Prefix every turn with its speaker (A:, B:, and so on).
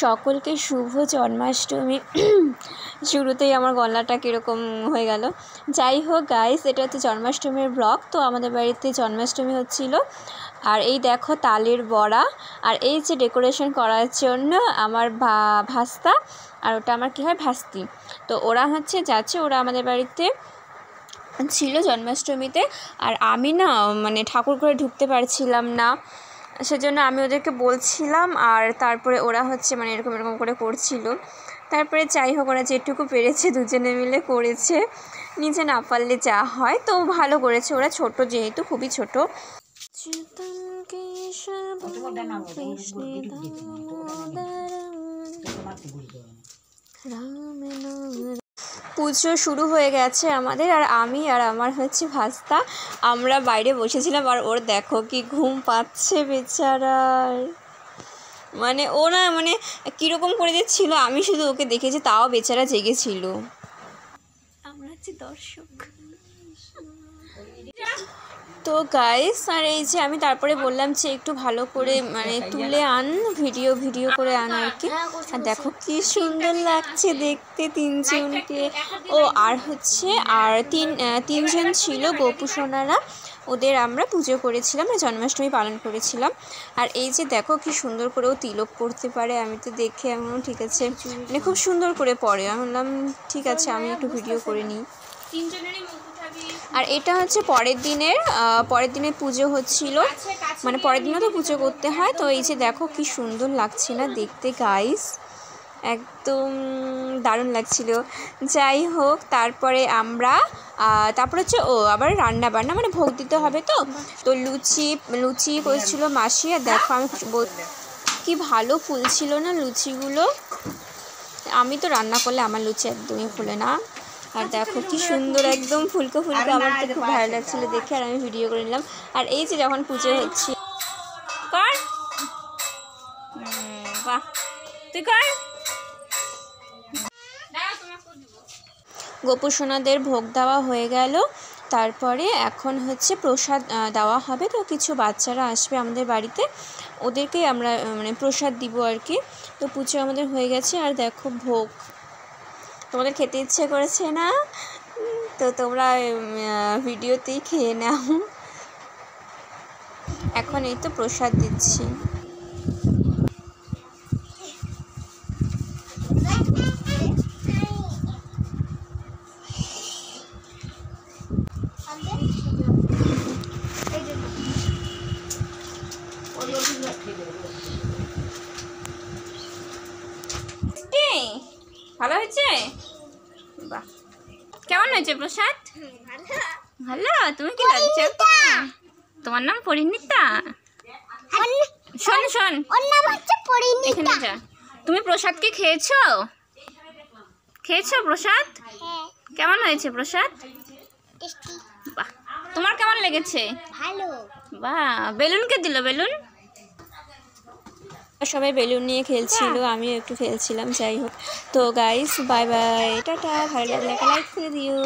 A: সকলকে শুভ জন্মাষ্টমী। শুরুতেই আমার গলাটা কীরকম হয়ে গেল। যাই হোক গাইস, এটা হচ্ছে জন্মাষ্টমীর ব্লগ। তো আমাদের বাড়িতে জন্মাষ্টমী হচ্ছিল, আর এই দেখো তালের বড়া, আর এই যে ডেকোরেশন করার জন্য আমার ভাস্তা, আর ওটা আমার কী হয় ভাস্তি। তো ওরা যাচ্ছে, ওরা আমাদের বাড়িতে ছিল জন্মাষ্টমীতে। আর আমি না মানে ঠাকুর ঘরে ঢুকতে পারছিলাম না, সেজন্য আমি ওদেরকে বলছিলাম, আর তারপরে ওরা মানে এরকম করে করছিল। তারপরে যাই হোক, ওরা যেটুকু পেরেছে দুজনে মিলে করেছে, নিজে না পারলে যা হয়। তো ভালো করেছে, ওরা ছোট যেহেতু, খুবই ছোট। পুজো শুরু হয়ে গেছে আমাদের, আর আমি আর আমার ভাস্তা আমরা বাইরে বসেছিলাম। আর ওর দেখো কি ঘুম পাচ্ছে বেচারার, মানে ও না মানে কীরকম করে দিচ্ছিল, আমি শুধু ওকে দেখেছি, তাও বেচারা জেগেছিল। আমরা দর্শক। তো গাইস, আর এই যে আমি তারপরে বললাম যে একটু ভালো করে মানে তুলে আন, ভিডিও করে আন আর কি। আর দেখো কি সুন্দর লাগছে দেখতে তিনজনকে। ও আর তিনজন ছিল গোপু সোনারা, ওদের আমরা পুজো করেছিলাম, জন্মাষ্টমী পালন করেছিলাম। আর এই যে দেখো কি সুন্দর করে ও তিলক পড়তে পারে, আমি তো দেখে এমন ঠিক আছে, মানে খুব সুন্দর করে পড়ে। আমি বললাম ঠিক আছে, আমি একটু ভিডিও করে নিই। আর এটা হচ্ছে পরের দিনের পুজো হচ্ছিল, মানে পরের দিনও তো পুজো করতে হয়। তো এই যে দেখো কি সুন্দর লাগছে না দেখতে গাইস, একদম দারুণ লাগছিল। যাই হোক, তারপরে হচ্ছে আবার রান্না বান্না, মানে ভোগ দিতে হবে। তো লুচি করেছিল মাসি। আর দেখো আমি কি ভালো ফুলছিল না লুচিগুলো। আমি তো রান্না করলে আমার লুচি একদমই ফুলে না। আর দেখো কি সুন্দর একদম ফুলকো, আমার তো খুব ভালো লাগছিলো দেখে, আর আমি ভিডিও করে নিলাম। আর এই যে যখন পুজো হচ্ছে, কর বাহ, তুই কর। গোপু সোনাদের ভোগ দেওয়া হয়ে গেল। তারপরে এখন প্রসাদ দেওয়া হবে। তো কিছু বাচ্চারা আসবে আমাদের বাড়িতে, ওদেরকেই আমরা মানে প্রসাদ দিব আর কি। তো পুজো আমাদের হয়ে গেছে। আর দেখো ভোগ, তোমাদের খেতে ইচ্ছে করেছে না? তো তোমরা ভিডিওতেই খেয়ে নাও। এখন এই তো প্রসাদ দিচ্ছি। ভালো হয়েছে? বাহ, কেমন হয়েছে প্রসাদ? ভালো। তুমি কি লাগছে? তোমার নাম পরিণীতা? শোন, তুমি প্রসাদ কি খেয়েছো প্রসাদ? কেমন হয়েছে প্রসাদ? বাহ, তোমার কেমন লেগেছে? ভালো। বাহ, বেলুন কে দিল? বেলুন সবাই বেলুন নিয়ে খেলছিল, আমিও একটু খেলছিলাম। যাই হোক, তো গাইস বাই বাই, টাটা। ভালো লাগলে একটা লাইক করে দিও।